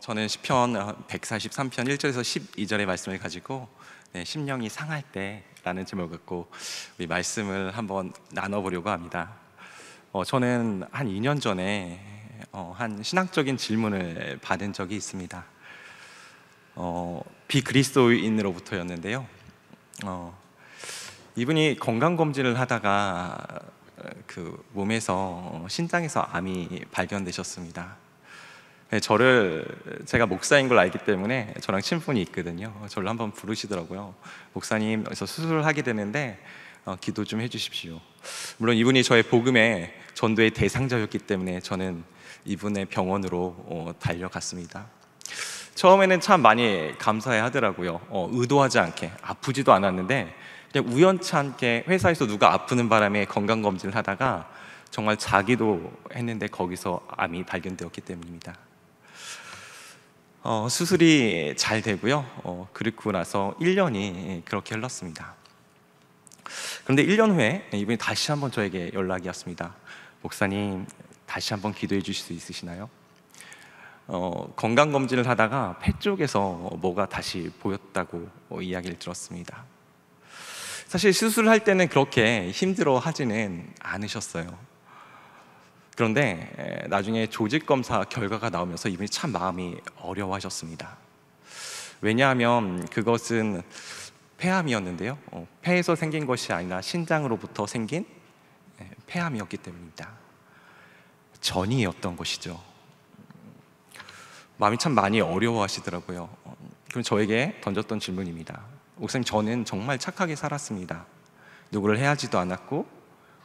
저는 시편 143편 1절에서 12절의 말씀을 가지고 심령이 상할 때라는 제목을 갖고 우리 말씀을 한번 나눠보려고 합니다. 저는 한 2년 전에 한 신학적인 질문을 받은 적이 있습니다. 비그리스도인으로부터였는데요. 이분이 건강검진을 하다가 그 몸에서 신장에서 암이 발견되셨습니다. 제가 목사인 걸 알기 때문에 저랑 친분이 있거든요. 저를 한번 부르시더라고요. 목사님, 그래서 수술을 하게 되는데 기도 좀 해주십시오. 물론 이분이 저의 복음의 전도의 대상자였기 때문에 저는 이분의 병원으로 달려갔습니다. 처음에는 참 많이 감사해 하더라고요. 의도하지 않게, 아프지도 않았는데 그냥 우연치 않게 회사에서 누가 아프는 바람에 건강검진을 하다가 정말 자기도 했는데 거기서 암이 발견되었기 때문입니다. 수술이 잘 되고요. 그리고 나서 1년이 그렇게 흘렀습니다. 그런데 1년 후에 이분이 다시 한번 저에게 연락이 왔습니다. 목사님, 다시 한번 기도해 주실 수 있으시나요? 건강검진을 하다가 폐 쪽에서 뭐가 다시 보였다고 이야기를 들었습니다. 사실 수술할 때는 그렇게 힘들어 하지는 않으셨어요. 그런데 나중에 조직검사 결과가 나오면서 이분이 참 마음이 어려워하셨습니다. 왜냐하면 그것은 폐암이었는데요, 폐에서 생긴 것이 아니라 신장으로부터 생긴 폐암이었기 때문입니다. 전이었던 것이죠. 마음이 참 많이 어려워하시더라고요. 그럼 저에게 던졌던 질문입니다. 목사님, 저는 정말 착하게 살았습니다. 누구를 해하지도 않았고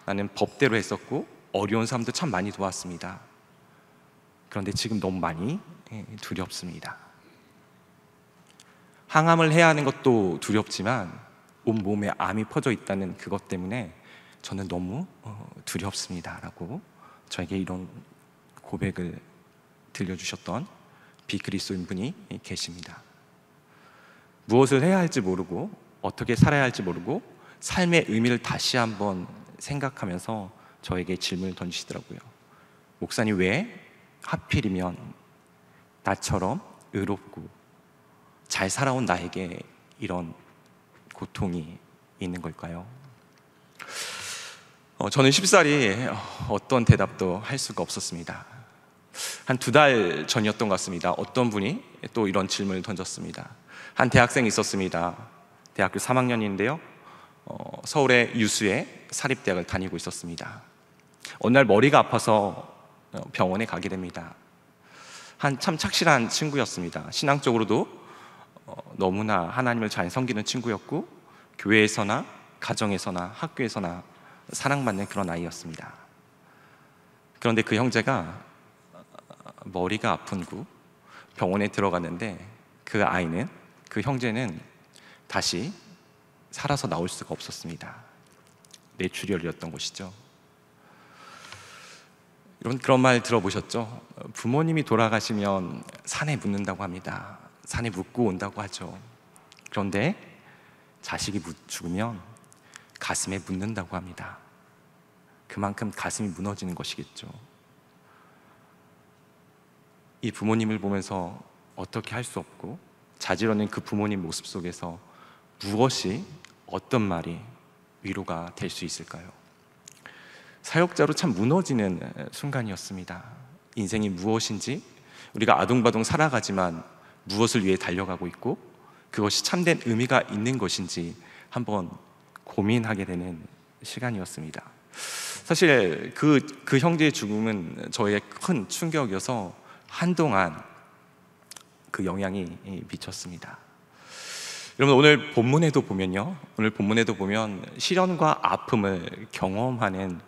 나는 법대로 했었고 어려운 사람도 참 많이 도왔습니다. 그런데 지금 너무 많이 두렵습니다. 항암을 해야 하는 것도 두렵지만 온몸에 암이 퍼져 있다는 그것 때문에 저는 너무 두렵습니다 라고 저에게 이런 고백을 들려주셨던 비그리스도인 분이 계십니다. 무엇을 해야 할지 모르고 어떻게 살아야 할지 모르고 삶의 의미를 다시 한번 생각하면서 저에게 질문을 던지시더라고요. 목사님, 왜 하필이면 나처럼 의롭고 잘 살아온 나에게 이런 고통이 있는 걸까요? 저는 쉽사리 어떤 대답도 할 수가 없었습니다. 한 2달 전이었던 것 같습니다. 어떤 분이 또 이런 질문을 던졌습니다. 한 대학생이 있었습니다. 대학교 3학년인데요 서울의 유수의 사립대학을 다니고 있었습니다. 어느 날 머리가 아파서 병원에 가게 됩니다. 참 착실한 친구였습니다. 신앙적으로도 너무나 하나님을 잘 섬기는 친구였고 교회에서나 가정에서나 학교에서나 사랑받는 그런 아이였습니다. 그런데 그 형제가 머리가 아픈 후 병원에 들어갔는데 그 형제는 다시 살아서 나올 수가 없었습니다. 뇌출혈이었던 것이죠. 여러분, 그런 말 들어보셨죠? 부모님이 돌아가시면 산에 묻는다고 합니다. 산에 묻고 온다고 하죠. 그런데 자식이 죽으면 가슴에 묻는다고 합니다. 그만큼 가슴이 무너지는 것이겠죠. 이 부모님을 보면서 어떻게 할 수 없고 자지러는 그 부모님 모습 속에서 무엇이, 어떤 말이 위로가 될 수 있을까요? 사역자로 참 무너지는 순간이었습니다. 인생이 무엇인지, 우리가 아둥바둥 살아가지만 무엇을 위해 달려가고 있고 그것이 참된 의미가 있는 것인지 한번 고민하게 되는 시간이었습니다. 사실 그 형제의 죽음은 저에게 큰 충격이어서 한동안 그 영향이 미쳤습니다. 여러분, 오늘 본문에도 보면 시련과 아픔을 경험하는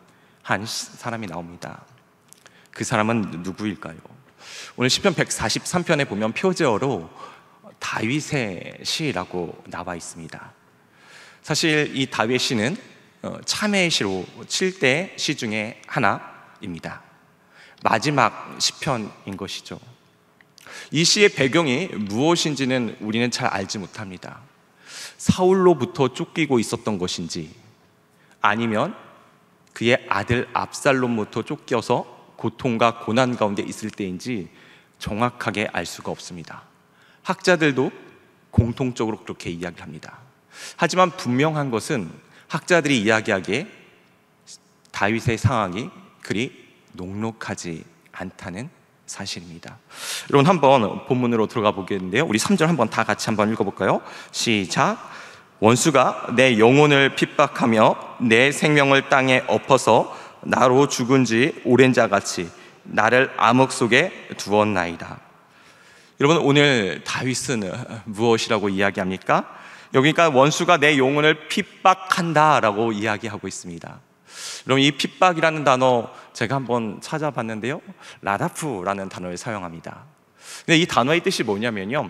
한 사람이 나옵니다. 그 사람은 누구일까요? 오늘 시편 143편에 보면 표제어로 다윗의 시라고 나와 있습니다. 사실 이 다윗의 시는 참회의 시로 7대 시 중에 하나입니다. 마지막 시편인 것이죠. 이 시의 배경이 무엇인지는 우리는 잘 알지 못합니다. 사울로부터 쫓기고 있었던 것인지, 아니면 그의 아들 압살롬부터 쫓겨서 고통과 고난 가운데 있을 때인지 정확하게 알 수가 없습니다. 학자들도 공통적으로 그렇게 이야기를 합니다. 하지만 분명한 것은 학자들이 이야기하기에 다윗의 상황이 그리 녹록하지 않다는 사실입니다. 여러분, 한번 본문으로 들어가 보겠는데요, 우리 3절 한번 다 같이 한번 읽어볼까요? 시작. 원수가 내 영혼을 핍박하며 내 생명을 땅에 엎어서 나로 죽은 지 오랜 자같이 나를 암흑 속에 두었나이다. 여러분, 오늘 다윗은 무엇이라고 이야기합니까? 여기가 원수가 내 영혼을 핍박한다라고 이야기하고 있습니다. 여러분, 이 핍박이라는 단어 제가 한번 찾아봤는데요, 라다프라는 단어를 사용합니다. 근데 이 단어의 뜻이 뭐냐면요,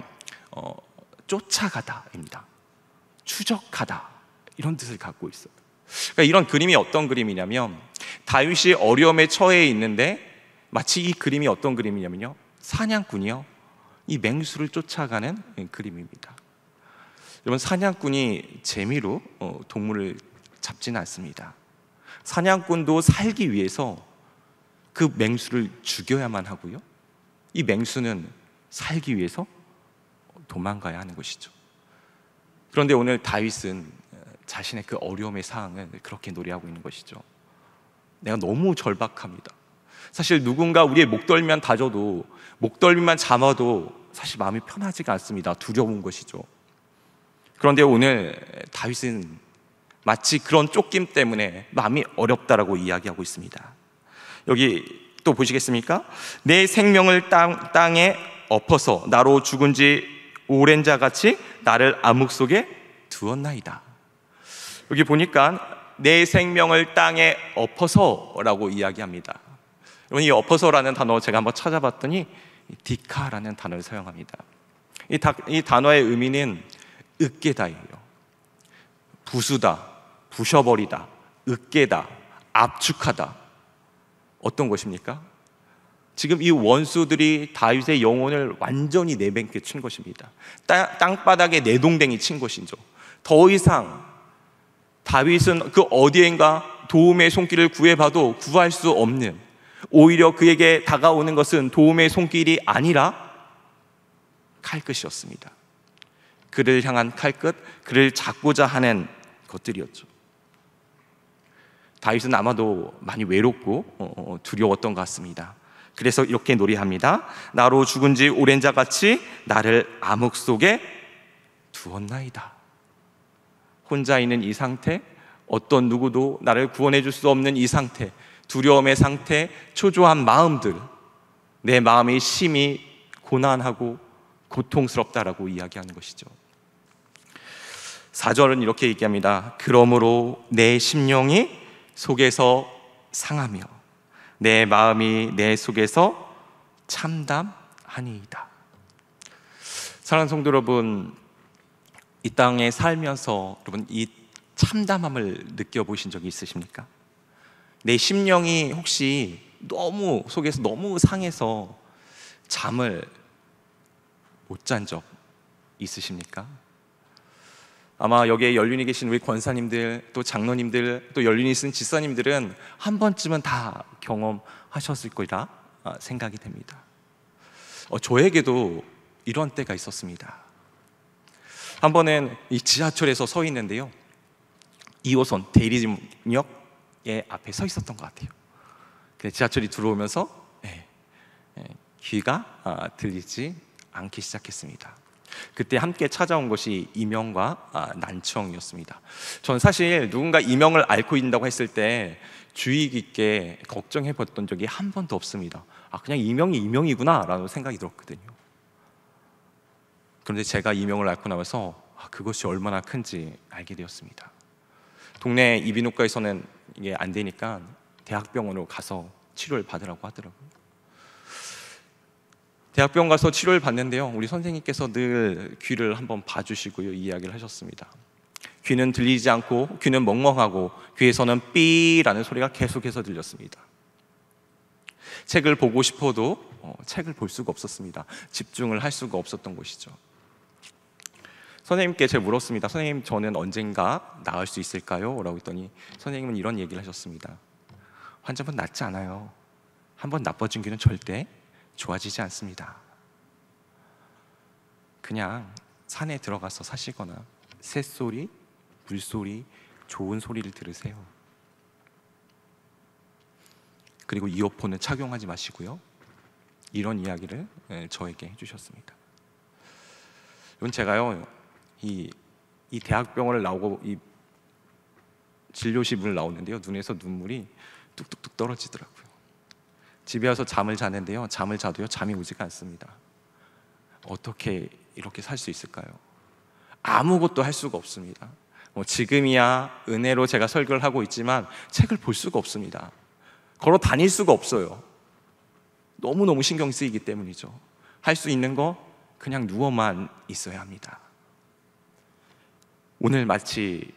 쫓아가다입니다. 추적하다, 이런 뜻을 갖고 있어요. 그러니까 이런 그림이 어떤 그림이냐면, 다윗이 어려움에 처해 있는데 마치 이 그림이 어떤 그림이냐면요, 사냥꾼이요, 이 맹수를 쫓아가는 그림입니다. 여러분, 사냥꾼이 재미로 동물을 잡지는 않습니다. 사냥꾼도 살기 위해서 그 맹수를 죽여야만 하고요, 이 맹수는 살기 위해서 도망가야 하는 것이죠. 그런데 오늘 다윗은 자신의 그 어려움의 상황을 그렇게 노래하고 있는 것이죠. 내가 너무 절박합니다. 사실 누군가 우리의 목덜미만 다져도, 목덜미만 잡아도 사실 마음이 편하지가 않습니다. 두려운 것이죠. 그런데 오늘 다윗은 마치 그런 쫓김 때문에 마음이 어렵다라고 이야기하고 있습니다. 여기 또 보시겠습니까? 내 생명을 땅에 엎어서 나로 죽은 지 오랜 자같이 나를 암흑 속에 두었나이다. 여기 보니까 내 생명을 땅에 엎어서라고 이야기합니다. 여러분, 이 엎어서라는 단어 제가 한번 찾아봤더니 디카라는 단어를 사용합니다. 이 단어의 의미는 으깨다예요. 부수다, 부셔버리다, 으깨다, 압축하다. 어떤 것입니까? 지금 이 원수들이 다윗의 영혼을 완전히 내뱉게 친 것입니다. 땅바닥에 내동댕이 친 것이죠. 더 이상 다윗은 그 어디엔가 도움의 손길을 구해봐도 구할 수 없는, 오히려 그에게 다가오는 것은 도움의 손길이 아니라 칼끝이었습니다. 그를 향한 칼끝, 그를 잡고자 하는 것들이었죠. 다윗은 아마도 많이 외롭고 두려웠던 것 같습니다. 그래서 이렇게 노래합니다. 나로 죽은 지 오랜 자같이 나를 암흑 속에 두었나이다. 혼자 있는 이 상태, 어떤 누구도 나를 구원해 줄 수 없는 이 상태, 두려움의 상태, 초조한 마음들, 내 마음이 심히 고난하고 고통스럽다라고 이야기하는 것이죠. 4절은 이렇게 얘기합니다. 그러므로 내 심령이 속에서 상하며 내 마음이 내 속에서 참담하니이다. 사랑하는 성도 여러분, 이 땅에 살면서 여러분 이 참담함을 느껴보신 적이 있으십니까? 내 심령이 혹시 너무 속에서 너무 상해서 잠을 못 잔 적 있으십니까? 아마 여기에 연륜이 계신 우리 권사님들, 또 장로님들, 또 연륜이 있는 집사님들은 한 번쯤은 다 경험하셨을 거라 생각이 됩니다. 저에게도 이런 때가 있었습니다. 한 번은 이 지하철에서 서 있는데요, 2호선 대리역에 앞에 서 있었던 것 같아요. 근데 지하철이 들어오면서 귀가 들리지 않기 시작했습니다. 그때 함께 찾아온 것이 이명과 난청이었습니다. 저는 사실 누군가 이명을 앓고 있다고 했을 때 주의 깊게 걱정해 봤던 적이 한 번도 없습니다. 그냥 이명이 이명이구나 라는 생각이 들었거든요. 그런데 제가 이명을 앓고 나서 그것이 얼마나 큰지 알게 되었습니다. 동네 이비인후과에서는 이게 안 되니까 대학병원으로 가서 치료를 받으라고 하더라고요. 대학병원 가서 치료를 받는데요, 우리 선생님께서 늘 귀를 한번 봐주시고요, 이야기를 하셨습니다. 귀는 들리지 않고 귀는 멍멍하고 귀에서는 삐라는 소리가 계속해서 들렸습니다. 책을 보고 싶어도 책을 볼 수가 없었습니다. 집중을 할 수가 없었던 것이죠. 선생님께 제가 물었습니다. 선생님, 저는 언젠가 나을 수 있을까요? 라고 했더니 선생님은 이런 얘기를 하셨습니다. 환자분 낫지 않아요. 한번 나빠진 귀는 절대 좋아지지 않습니다. 그냥 산에 들어가서 사시거나 새소리, 물소리, 좋은 소리를 들으세요. 그리고 이어폰을 착용하지 마시고요. 이런 이야기를 저에게 해주셨습니다. 이건 제가요, 이 대학병원을 나오고 이 진료실문을 나오는데요, 눈에서 눈물이 뚝뚝뚝 떨어지더라고요. 집에 와서 잠을 자는데요, 잠을 자도요 잠이 오지가 않습니다. 어떻게 이렇게 살 수 있을까요? 아무것도 할 수가 없습니다. 지금이야 은혜로 제가 설교를 하고 있지만 책을 볼 수가 없습니다. 걸어 다닐 수가 없어요. 너무너무 신경 쓰이기 때문이죠. 할 수 있는 거 그냥 누워만 있어야 합니다. 오늘 마치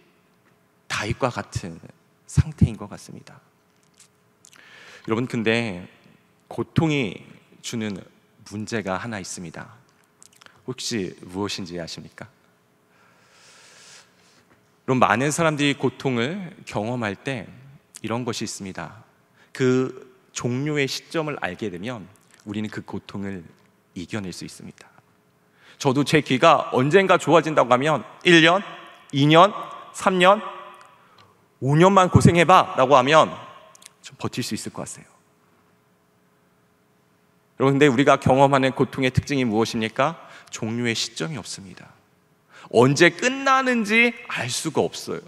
다윗과 같은 상태인 것 같습니다. 여러분, 근데 고통이 주는 문제가 하나 있습니다. 혹시 무엇인지 아십니까? 여러분, 많은 사람들이 고통을 경험할 때 이런 것이 있습니다. 그 종료의 시점을 알게 되면 우리는 그 고통을 이겨낼 수 있습니다. 저도 제 귀가 언젠가 좋아진다고 하면 1년, 2년, 3년, 5년만 고생해봐 라고 하면 좀 버틸 수 있을 것 같아요. 여러분, 근데 우리가 경험하는 고통의 특징이 무엇입니까? 종료의 시점이 없습니다. 언제 끝나는지 알 수가 없어요.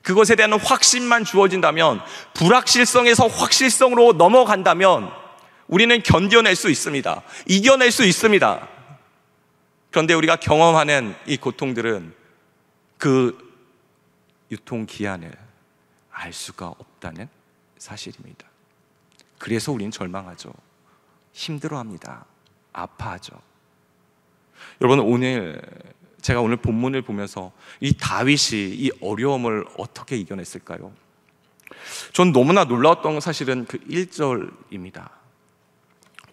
그것에 대한 확신만 주어진다면, 불확실성에서 확실성으로 넘어간다면 우리는 견뎌낼 수 있습니다. 이겨낼 수 있습니다. 그런데 우리가 경험하는 이 고통들은 그 유통기한을 알 수가 없다는 사실입니다. 그래서 우리는 절망하죠. 힘들어합니다. 아파하죠. 여러분, 제가 오늘 본문을 보면서 이 다윗이 이 어려움을 어떻게 이겨냈을까요? 전 너무나 놀라웠던 사실은 그 1절입니다.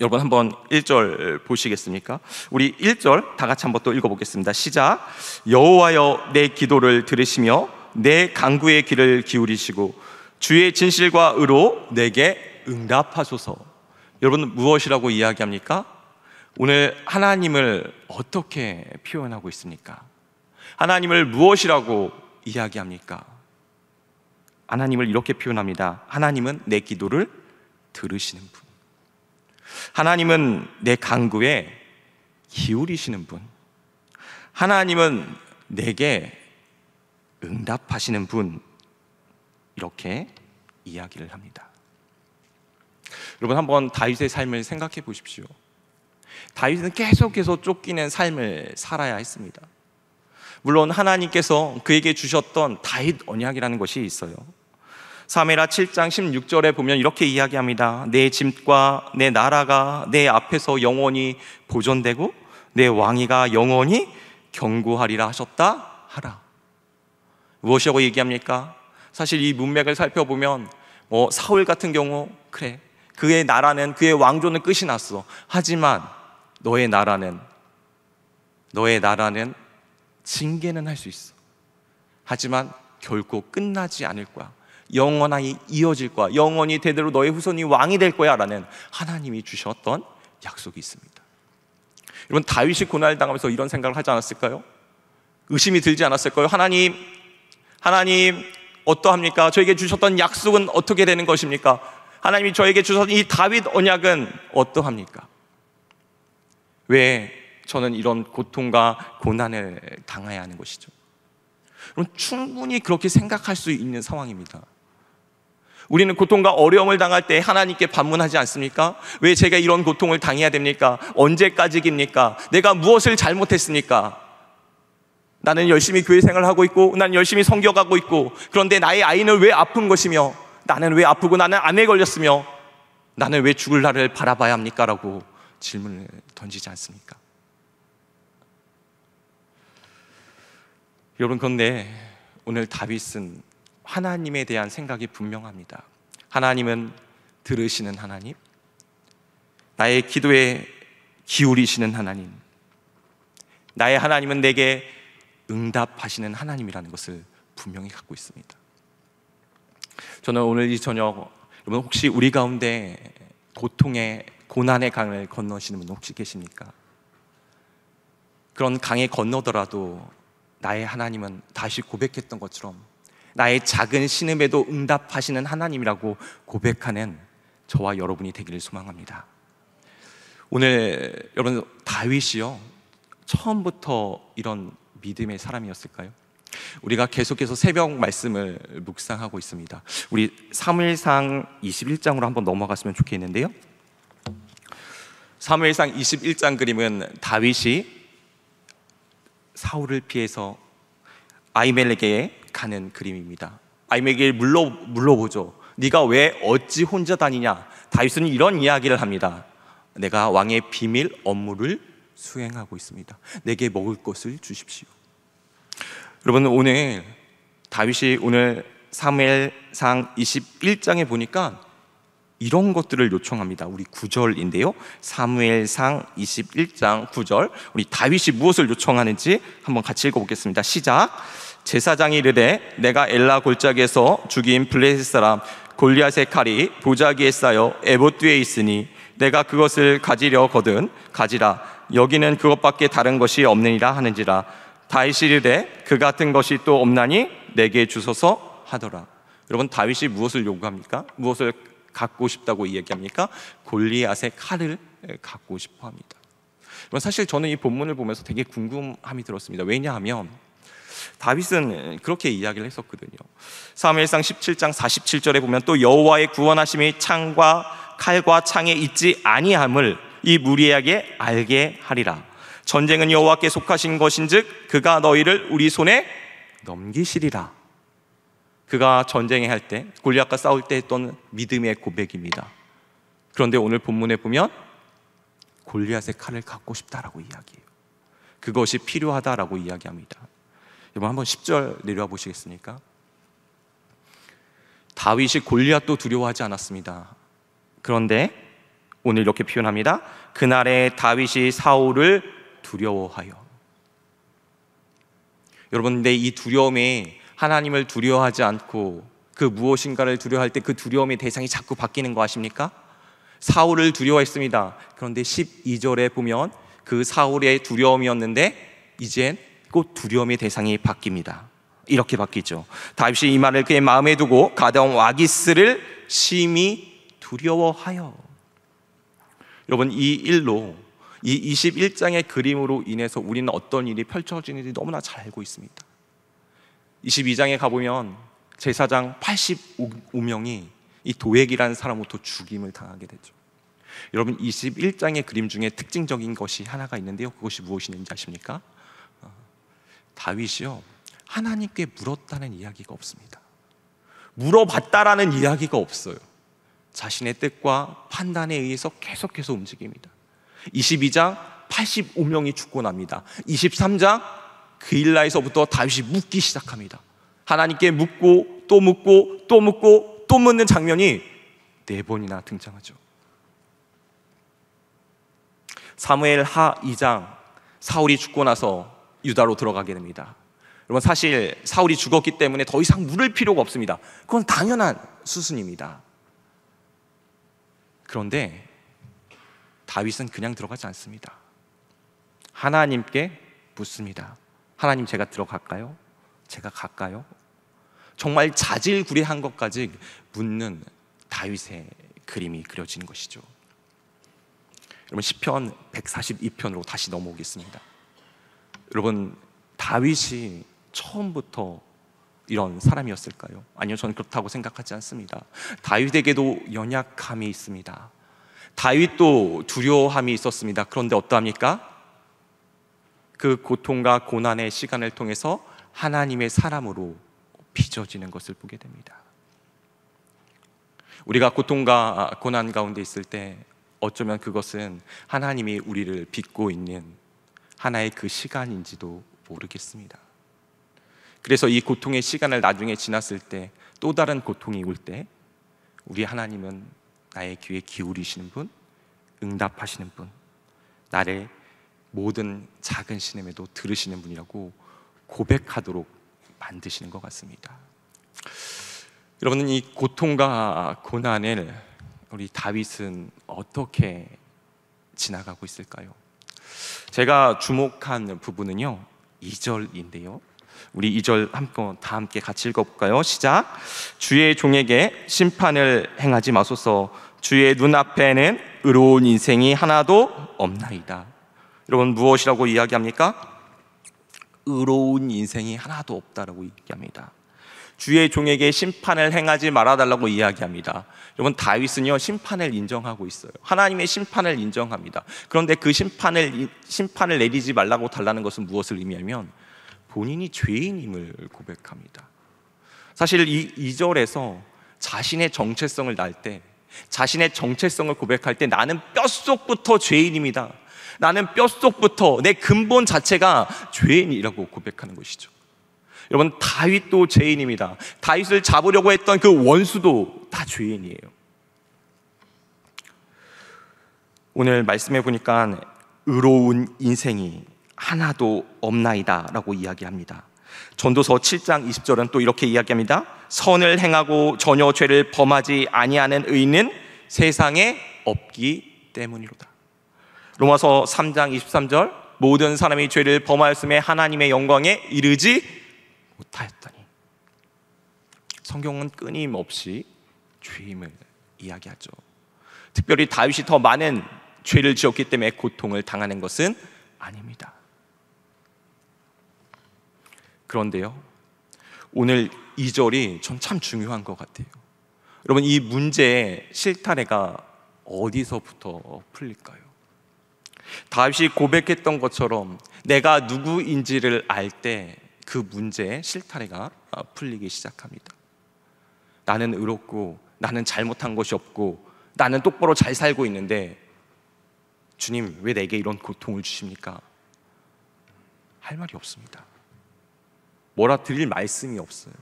여러분, 한번 1절 보시겠습니까? 우리 1절 다 같이 한번 또 읽어보겠습니다. 시작. 여호와여, 내 기도를 들으시며 내 간구의 귀를 기울이시고 주의 진실과 의로 내게 응답하소서. 여러분, 무엇이라고 이야기합니까? 오늘 하나님을 어떻게 표현하고 있습니까? 하나님을 무엇이라고 이야기합니까? 하나님을 이렇게 표현합니다. 하나님은 내 기도를 들으시는 분, 하나님은 내 간구에 기울이시는 분, 하나님은 내게 응답하시는 분, 이렇게 이야기를 합니다. 여러분, 한번 다윗의 삶을 생각해 보십시오. 다윗은 계속해서 쫓기는 삶을 살아야 했습니다. 물론 하나님께서 그에게 주셨던 다윗 언약이라는 것이 있어요. 사무엘하 7장 16절에 보면 이렇게 이야기합니다. 내 집과 내 나라가 내 앞에서 영원히 보존되고 내 왕위가 영원히 견고하리라 하셨다 하라. 무엇이라고 얘기합니까? 사실 이 문맥을 살펴보면 사울 같은 경우, 그래, 그의 나라는, 그의 왕조는 끝이 났어. 하지만 너의 나라는 징계는 할 수 있어. 하지만 결코 끝나지 않을 거야. 영원히 이어질 거야. 영원히 대대로 너의 후손이 왕이 될 거야 라는 하나님이 주셨던 약속이 있습니다. 여러분, 다윗이 고난을 당하면서 이런 생각을 하지 않았을까요? 의심이 들지 않았을까요? 하나님 어떠합니까? 저에게 주셨던 약속은 어떻게 되는 것입니까? 하나님이 저에게 주셨던 이 다윗 언약은 어떠합니까? 왜 저는 이런 고통과 고난을 당해야 하는 것이죠? 여러분, 충분히 그렇게 생각할 수 있는 상황입니다. 우리는 고통과 어려움을 당할 때 하나님께 반문하지 않습니까? 왜 제가 이런 고통을 당해야 됩니까? 언제까지입니까? 내가 무엇을 잘못했습니까? 나는 열심히 교회 생활을 하고 있고, 나는 열심히 성경하고 있고, 그런데 나의 아이는 왜 아픈 것이며, 나는 왜 아프고, 나는 암에 걸렸으며, 나는 왜 죽을 날을 바라봐야 합니까? 라고 질문을 던지지 않습니까? 여러분, 그런데 오늘 다윗은 하나님에 대한 생각이 분명합니다. 하나님은 들으시는 하나님, 나의 기도에 기울이시는 하나님, 나의 하나님은 내게 응답하시는 하나님이라는 것을 분명히 갖고 있습니다. 저는 오늘 이 저녁, 여러분, 혹시 우리 가운데 고난의 강을 건너시는 분 혹시 계십니까? 그런 강에 건너더라도 나의 하나님은 다시 고백했던 것처럼 나의 작은 신음에도 응답하시는 하나님이라고 고백하는 저와 여러분이 되기를 소망합니다. 오늘 여러분, 다윗이요, 처음부터 이런 믿음의 사람이었을까요? 우리가 계속해서 새벽 말씀을 묵상하고 있습니다. 우리 사무엘상 21장으로 한번 넘어갔으면 좋겠는데요, 사무엘상 21장 그림은 다윗이 사울을 피해서 아히멜렉에게 가는 그림입니다. 아히멜렉에게 물어보죠. 네가 왜 어찌 혼자 다니냐? 다윗은 이런 이야기를 합니다. 내가 왕의 비밀 업무를 수행하고 있습니다. 내게 먹을 것을 주십시오. 여러분, 오늘 다윗이 오늘 사무엘상 21장에 보니까 이런 것들을 요청합니다. 우리 9절인데요, 사무엘상 21장 9절, 우리 다윗이 무엇을 요청하는지 한번 같이 읽어보겠습니다. 시작. 제사장이 이르되 내가 엘라 골짜기에서 죽인 블레셋 사람 골리앗의 칼이 보자기에 쌓여 에봇 뒤에 있으니 내가 그것을 가지려거든 가지라. 여기는 그것밖에 다른 것이 없느니라 하는지라. 다윗이 이르되 그 같은 것이 또 없나니 내게 주소서 하더라. 여러분, 다윗이 무엇을 요구합니까? 무엇을 갖고 싶다고 이야기합니까? 골리앗의 칼을 갖고 싶어 합니다. 사실 저는 이 본문을 보면서 되게 궁금함이 들었습니다. 왜냐하면 다윗은 그렇게 이야기를 했었거든요. 사무엘상 17장 47절에 보면 또 여호와의 구원하심이 창과 칼과 창에 있지 아니함을 이 무리에게 알게 하리라. 전쟁은 여호와께 속하신 것인즉 그가 너희를 우리 손에 넘기시리라. 그가 전쟁에 할 때, 골리앗과 싸울 때 했던 믿음의 고백입니다. 그런데 오늘 본문에 보면 골리앗의 칼을 갖고 싶다라고 이야기해요. 그것이 필요하다라고 이야기합니다. 여러분, 한번 10절 내려와 보시겠습니까? 다윗이 골리앗도 두려워하지 않았습니다. 그런데 오늘 이렇게 표현합니다. 그날에 다윗이 사울을 두려워하여. 여러분, 근데 이 두려움이 하나님을 두려워하지 않고 그 무엇인가를 두려워할 때 그 두려움의 대상이 자꾸 바뀌는 거 아십니까? 사울을 두려워했습니다. 그런데 12절에 보면 그 사울의 두려움이었는데 이젠 곧 두려움의 대상이 바뀝니다. 이렇게 바뀌죠. 다윗이 이 말을 그의 마음에 두고 가다온 와기스를 심히 두려워하여. 여러분, 이 일로, 이 21장의 그림으로 인해서 우리는 어떤 일이 펼쳐지는지 너무나 잘 알고 있습니다. 22장에 가보면 제사장 85명이 이 도액이라는 사람으로부터 죽임을 당하게 되죠. 여러분, 21장의 그림 중에 특징적인 것이 하나가 있는데요, 그것이 무엇인지 아십니까? 다윗이요, 하나님께 물었다는 이야기가 없습니다. 물어봤다라는 이야기가 없어요. 자신의 뜻과 판단에 의해서 계속해서 움직입니다. 22장 85명이 죽고 납니다. 23장 그일라에서부터 다윗이 묻기 시작합니다. 하나님께 묻고 또 묻고 또 묻고 또 묻는 장면이 4번이나 등장하죠. 사무엘하 2장, 사울이 죽고 나서 유다로 들어가게 됩니다. 여러분, 사실 사울이 죽었기 때문에 더 이상 물을 필요가 없습니다. 그건 당연한 수순입니다. 그런데 다윗은 그냥 들어가지 않습니다. 하나님께 묻습니다. 하나님, 제가 들어갈까요? 제가 갈까요? 정말 자질구레한 것까지 묻는 다윗의 그림이 그려지는 것이죠. 여러분, 시편 142편으로 다시 넘어오겠습니다. 여러분, 다윗이 처음부터 이런 사람이었을까요? 아니요, 저는 그렇다고 생각하지 않습니다. 다윗에게도 연약함이 있습니다. 다윗도 두려움이 있었습니다. 그런데 어떠합니까? 그 고통과 고난의 시간을 통해서 하나님의 사람으로 빚어지는 것을 보게 됩니다. 우리가 고통과 고난 가운데 있을 때 어쩌면 그것은 하나님이 우리를 빚고 있는 하나의 그 시간인지도 모르겠습니다. 그래서 이 고통의 시간을 나중에 지났을 때, 또 다른 고통이 올 때 우리 하나님은 나의 귀에 기울이시는 분, 응답하시는 분, 나를 모든 작은 신음에도 들으시는 분이라고 고백하도록 만드시는 것 같습니다. 여러분은 이 고통과 고난을 우리 다윗은 어떻게 지나가고 있을까요? 제가 주목한 부분은요 2절인데요. 우리 2절 다 함께 같이 읽어볼까요? 시작. 주의 종에게 심판을 행하지 마소서. 주의 눈앞에는 의로운 인생이 하나도 없나이다. 여러분, 무엇이라고 이야기합니까? 의로운 인생이 하나도 없다라고 얘기합니다. 주의 종에게 심판을 행하지 말아달라고 이야기합니다. 여러분, 다윗은요 심판을 인정하고 있어요. 하나님의 심판을 인정합니다. 그런데 그 심판을 내리지 말라고 달라는 것은 무엇을 의미하면 본인이 죄인임을 고백합니다. 사실 이 2절에서 자신의 정체성을 자신의 정체성을 고백할 때 나는 뼛속부터 죄인입니다. 나는 뼛속부터 내 근본 자체가 죄인이라고 고백하는 것이죠. 여러분, 다윗도 죄인입니다. 다윗을 잡으려고 했던 그 원수도 다 죄인이에요. 오늘 말씀해 보니까 의로운 인생이 하나도 없나이다 라고 이야기합니다. 전도서 7장 20절은 또 이렇게 이야기합니다. 선을 행하고 전혀 죄를 범하지 아니하는 의인은 세상에 없기 때문이로다. 로마서 3장 23절, 모든 사람이 죄를 범하였음에 하나님의 영광에 이르지 못하였다니. 성경은 끊임없이 죄임을 이야기하죠. 특별히 다윗이 더 많은 죄를 지었기 때문에 고통을 당하는 것은 아닙니다. 그런데요, 오늘 2절이 전 참 중요한 것 같아요. 여러분, 이 문제의 실타래가 어디서부터 풀릴까요? 다윗이 고백했던 것처럼 내가 누구인지를 알 때 그 문제의 실타래가 풀리기 시작합니다. 나는 의롭고 나는 잘못한 것이 없고 나는 똑바로 잘 살고 있는데 주님, 왜 내게 이런 고통을 주십니까? 할 말이 없습니다. 뭐라 드릴 말씀이 없어요.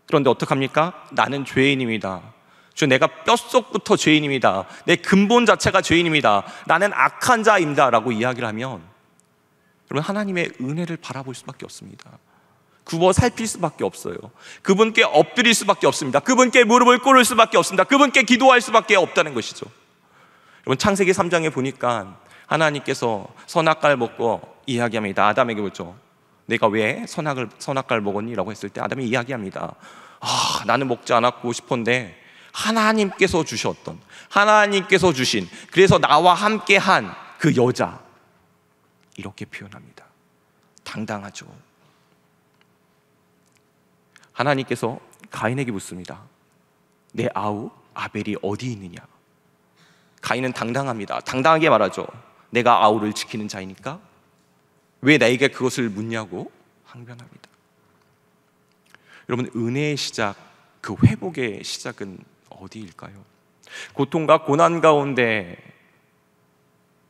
그런데 어떡합니까? 나는 죄인입니다. 주, 내가 뼛속부터 죄인입니다. 내 근본 자체가 죄인입니다. 나는 악한 자입니다 라고 이야기를 하면 여러분, 하나님의 은혜를 바라볼 수밖에 없습니다. 굽어 살필 수밖에 없어요. 그분께 엎드릴 수밖에 없습니다. 그분께 무릎을 꿇을 수밖에 없습니다. 그분께 기도할 수밖에 없다는 것이죠. 여러분, 창세기 3장에 보니까 하나님께서 선악과를 먹고 이야기합니다. 아담에게 묻죠. 내가 왜 선악과를 먹었니? 라고 했을 때 아담이 이야기합니다. 나는 먹지 않았고 싶은데 하나님께서 주신, 그래서 나와 함께한 그 여자, 이렇게 표현합니다. 당당하죠. 하나님께서 가인에게 묻습니다. 내 아우 아벨이 어디 있느냐? 가인은 당당합니다. 당당하게 말하죠. 내가 아우를 지키는 자이니까 왜 나에게 그것을 묻냐고 항변합니다. 여러분, 은혜의 시작, 그 회복의 시작은 어디일까요? 고통과 고난 가운데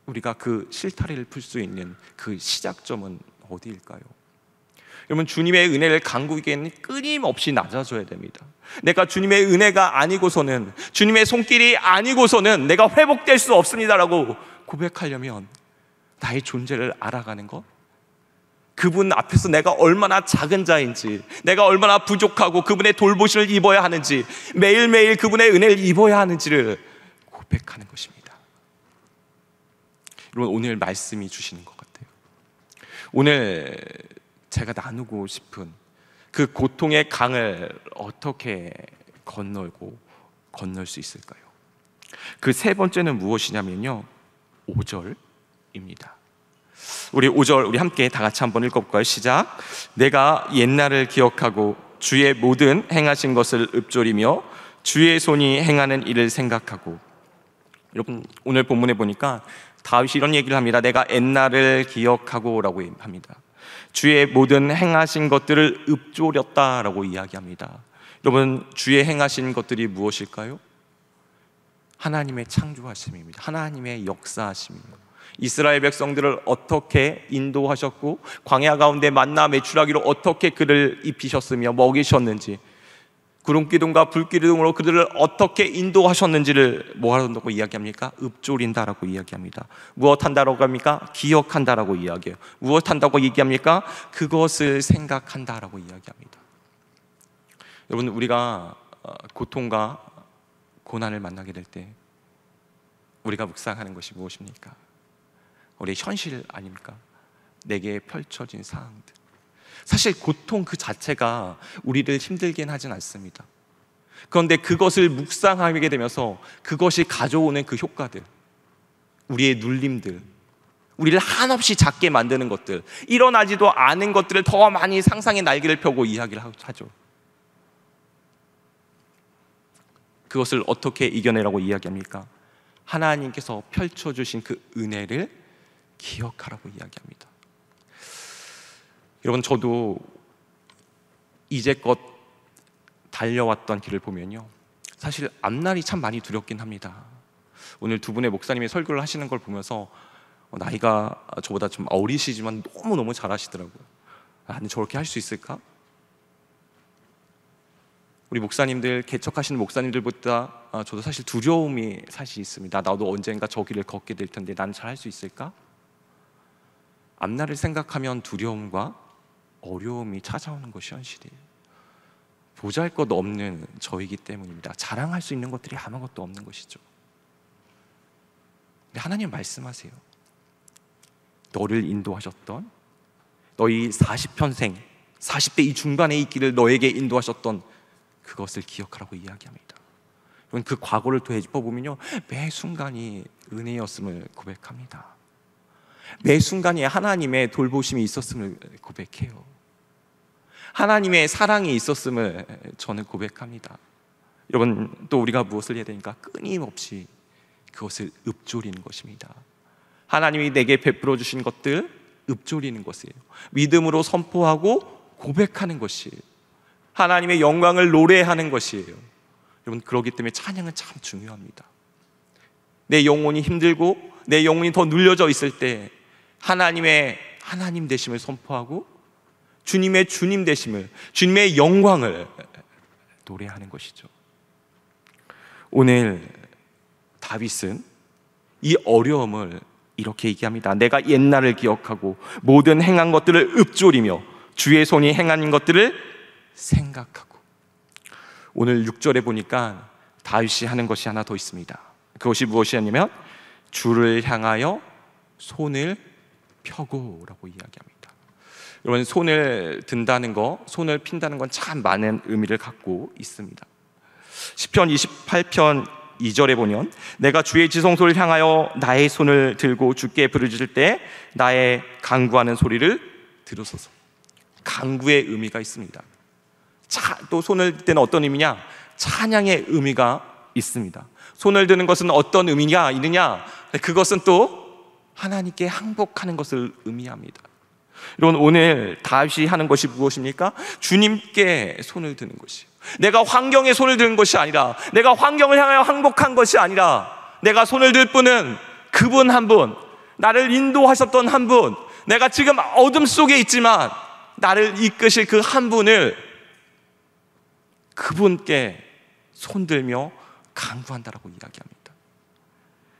우리가 그 실타래를 풀 수 있는 그 시작점은 어디일까요? 여러분, 주님의 은혜를 강구기에는 끊임없이 낮아져야 됩니다. 내가 주님의 은혜가 아니고서는, 주님의 손길이 아니고서는 내가 회복될 수 없습니다라고 고백하려면 나의 존재를 알아가는 것, 그분 앞에서 내가 얼마나 작은 자인지, 내가 얼마나 부족하고 그분의 돌보심을 입어야 하는지, 매일매일 그분의 은혜를 입어야 하는지를 고백하는 것입니다. 여러분, 오늘 말씀이 주시는 것 같아요. 오늘 제가 나누고 싶은 그 고통의 강을 어떻게 건널 수 있을까요? 그 세 번째는 무엇이냐면요, 5절입니다. 우리 5절 우리 함께 다 같이 한번 읽어볼까요? 시작. 내가 옛날을 기억하고 주의 모든 행하신 것을 읊조리며 주의 손이 행하는 일을 생각하고. 여러분, 오늘 본문에 보니까 다윗이 이런 얘기를 합니다. 내가 옛날을 기억하고 라고 합니다. 주의 모든 행하신 것들을 읊조렸다라고 이야기합니다. 여러분, 주의 행하신 것들이 무엇일까요? 하나님의 창조하심입니다. 하나님의 역사하심입니다. 이스라엘 백성들을 어떻게 인도하셨고 광야 가운데 만나 메추라기로 어떻게 그를 입히셨으며 먹이셨는지, 구름기둥과 불기둥으로 그들을 어떻게 인도하셨는지를 뭐한다고 이야기합니까? 읊조린다라고 이야기합니다. 무엇 한다라고 합니까? 기억한다라고 이야기해요. 무엇 한다고 얘기합니까? 그것을 생각한다라고 이야기합니다. 여러분, 우리가 고통과 고난을 만나게 될 때 우리가 묵상하는 것이 무엇입니까? 우리의 현실 아닙니까? 내게 펼쳐진 상황들. 사실 고통 그 자체가 우리를 힘들게 하진 않습니다. 그런데 그것을 묵상하게 되면서 그것이 가져오는 그 효과들, 우리의 눌림들, 우리를 한없이 작게 만드는 것들, 일어나지도 않은 것들을 더 많이 상상의 날개를 펴고 이야기를 하죠. 그것을 어떻게 이겨내라고 이야기합니까? 하나님께서 펼쳐주신 그 은혜를 기억하라고 이야기합니다. 여러분, 저도 이제껏 달려왔던 길을 보면요, 사실 앞날이 참 많이 두렵긴 합니다. 오늘 두 분의 목사님이 설교를 하시는 걸 보면서 나이가 저보다 좀 어리시지만 너무너무 잘하시더라고요. 아니, 저렇게 할 수 있을까? 우리 목사님들, 개척하시는 목사님들보다 저도 사실 두려움이 사실 있습니다. 나도 언젠가 저 길을 걷게 될 텐데 난 잘 할 수 있을까? 앞날을 생각하면 두려움과 어려움이 찾아오는 것이 현실이에요. 보잘것없는 저이기 때문입니다. 자랑할 수 있는 것들이 아무것도 없는 것이죠. 근데 하나님 말씀하세요. 너를 인도하셨던, 너희 40평생 40대 이 중반에 있기를 너에게 인도하셨던 그것을 기억하라고 이야기합니다. 여러분, 그 과거를 되짚어보면요, 매 순간이 은혜였음을 고백합니다. 매 순간에 하나님의 돌보심이 있었음을 고백해요. 하나님의 사랑이 있었음을 저는 고백합니다. 여러분, 또 우리가 무엇을 해야 되니까 끊임없이 그것을 읊조리는 것입니다. 하나님이 내게 베풀어 주신 것들 읊조리는 것이에요. 믿음으로 선포하고 고백하는 것이에요. 하나님의 영광을 노래하는 것이에요. 여러분, 그렇기 때문에 찬양은 참 중요합니다. 내 영혼이 힘들고 내 영혼이 더 눌려져 있을 때 하나님의 하나님 되심을 선포하고 주님의 주님 되심을, 주님의 영광을 노래하는 것이죠. 오늘 다윗은 이 어려움을 이렇게 얘기합니다. 내가 옛날을 기억하고 모든 행한 것들을 읊조리며 주의 손이 행한 것들을 생각하고. 오늘 6절에 보니까 다윗이 하는 것이 하나 더 있습니다. 그것이 무엇이냐면 주를 향하여 손을 펴고라고 이야기합니다. 여러분, 손을 든다는 거, 손을 핀다는 건 참 많은 의미를 갖고 있습니다. 시편 28편 2절에 보면 내가 주의 지성소를 향하여 나의 손을 들고 주께 부르짖을 때 나의 간구하는 소리를 들으소서. 간구의 의미가 있습니다. 또 손을 들 때는 어떤 의미냐? 찬양의 의미가 있습니다. 손을 드는 것은 어떤 의미가 있느냐? 그것은 또 하나님께 항복하는 것을 의미합니다. 여러분, 오늘 다윗이 하는 것이 무엇입니까? 주님께 손을 드는 것이에요. 내가 환경에 손을 드는 것이 아니라, 내가 환경을 향하여 항복한 것이 아니라, 내가 손을 들 분은 그분 한 분, 나를 인도하셨던 한 분, 내가 지금 어둠 속에 있지만 나를 이끄실 그 한 분을, 그분께 손들며 간구한다라고 이야기합니다.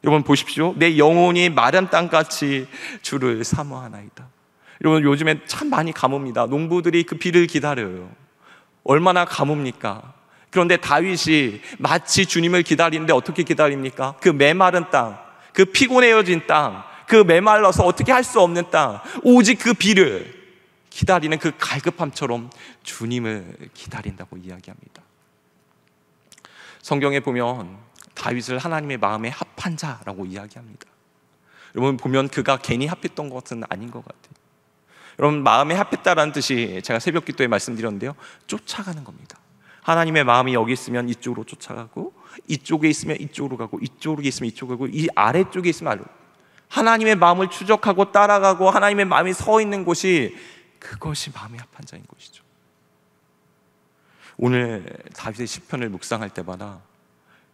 여러분 보십시오. 내 영혼이 마른 땅같이 주를 사모하나이다. 여러분, 요즘에 참 많이 가뭅니다. 농부들이 그 비를 기다려요. 얼마나 가뭅니까? 그런데 다윗이 마치 주님을 기다리는데 어떻게 기다립니까? 그 메마른 땅, 그 피곤해진 땅, 그 메말라서 어떻게 할 수 없는 땅, 오직 그 비를 기다리는 그 갈급함처럼 주님을 기다린다고 이야기합니다. 성경에 보면 다윗을 하나님의 마음에 합한 자라고 이야기합니다. 여러분 보면 그가 괜히 합했던 것은 아닌 것 같아요. 여러분, 마음에 합했다라는 뜻이 제가 새벽 기도에 말씀드렸는데요, 쫓아가는 겁니다. 하나님의 마음이 여기 있으면 이쪽으로 쫓아가고, 이쪽에 있으면 이쪽으로 가고, 이쪽에 있으면 이쪽으로 가고, 이 아래쪽에 있으면 아래로. 하나님의 마음을 추적하고 따라가고 하나님의 마음이 서 있는 곳이, 그것이 마음에 합한 자인 것이죠. 오늘 다윗의 시편을 묵상할 때마다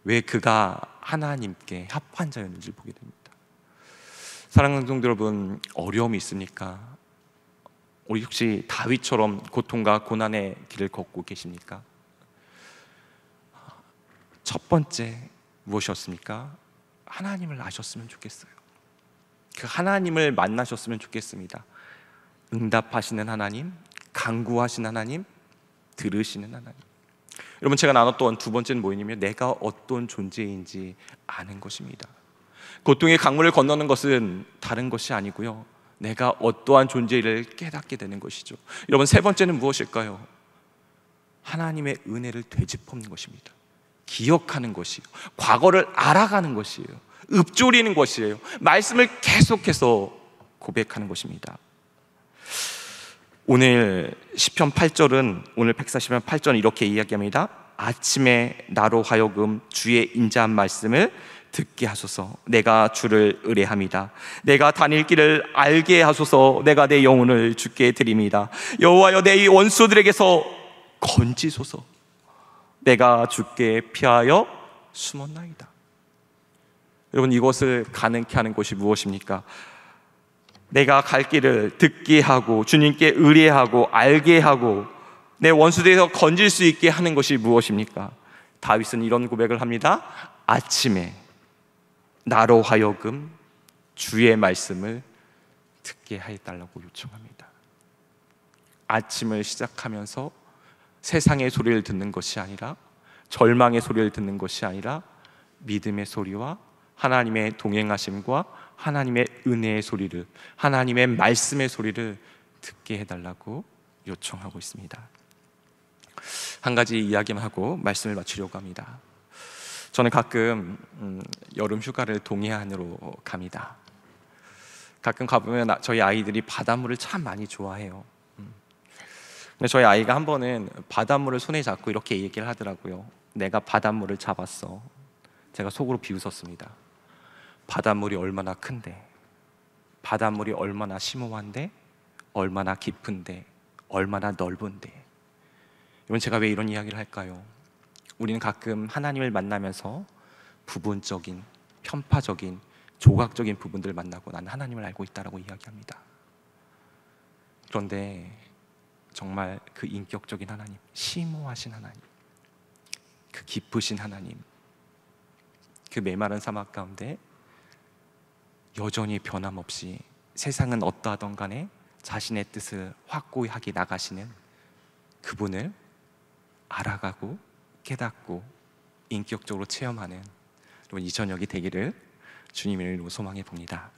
왜 그가 하나님께 합한 자였는지 보게 됩니다. 사랑하는 성도 여러분, 어려움이 있습니까? 우리 혹시 다윗처럼 고통과 고난의 길을 걷고 계십니까? 첫 번째 무엇이었습니까? 하나님을 아셨으면 좋겠어요. 그 하나님을 만나셨으면 좋겠습니다. 응답하시는 하나님, 간구하시는 하나님, 들으시는 하나님. 여러분, 제가 나눴던 두 번째는 뭐냐면 내가 어떤 존재인지 아는 것입니다. 고통의 강물을 건너는 것은 다른 것이 아니고요, 내가 어떠한 존재를 깨닫게 되는 것이죠. 여러분, 세 번째는 무엇일까요? 하나님의 은혜를 되짚는 것입니다. 기억하는 것이요, 과거를 알아가는 것이에요, 읊조리는 것이에요, 말씀을 계속해서 고백하는 것입니다. 오늘 시편 8절은, 오늘 140편 8절은 이렇게 이야기합니다. 아침에 나로 하여금 주의 인자한 말씀을 듣게 하소서. 내가 주를 의뢰합니다. 내가 다닐 길을 알게 하소서. 내가 내 영혼을 주께 드립니다. 여호와여, 내 원수들에게서 건지소서. 내가 주께 피하여 숨었나이다. 여러분, 이것을 가능케 하는 것이 무엇입니까? 내가 갈 길을 듣게 하고 주님께 의뢰하고 알게 하고 내 원수들에게서 건질 수 있게 하는 것이 무엇입니까? 다윗은 이런 고백을 합니다. 아침에 나로 하여금 주의 말씀을 듣게 해달라고 요청합니다. 아침을 시작하면서 세상의 소리를 듣는 것이 아니라, 절망의 소리를 듣는 것이 아니라, 믿음의 소리와 하나님의 동행하심과 하나님의 은혜의 소리를, 하나님의 말씀의 소리를 듣게 해달라고 요청하고 있습니다. 한 가지 이야기만 하고 말씀을 마치려고 합니다. 저는 가끔 여름 휴가를 동해안으로 갑니다. 가끔 가보면 저희 아이들이 바닷물을 참 많이 좋아해요. 근데 저희 아이가 한 번은 바닷물을 손에 잡고 이렇게 얘기를 하더라고요. 내가 바닷물을 잡았어. 제가 속으로 비웃었습니다. 바닷물이 얼마나 큰데, 바닷물이 얼마나 심오한데, 얼마나 깊은데, 얼마나 넓은데. 여러분, 제가 왜 이런 이야기를 할까요? 우리는 가끔 하나님을 만나면서 부분적인, 편파적인, 조각적인 부분들을 만나고 나는 하나님을 알고 있다라고 이야기합니다. 그런데 정말 그 인격적인 하나님, 심오하신 하나님, 그 깊으신 하나님, 그 메마른 사막 가운데 여전히 변함없이 세상은 어떠하던 간에 자신의 뜻을 확고히 하게 나가시는 그분을 알아가고 깨닫고 인격적으로 체험하는 여러분, 이 저녁이 되기를 주님의 이름으로 소망해 봅니다.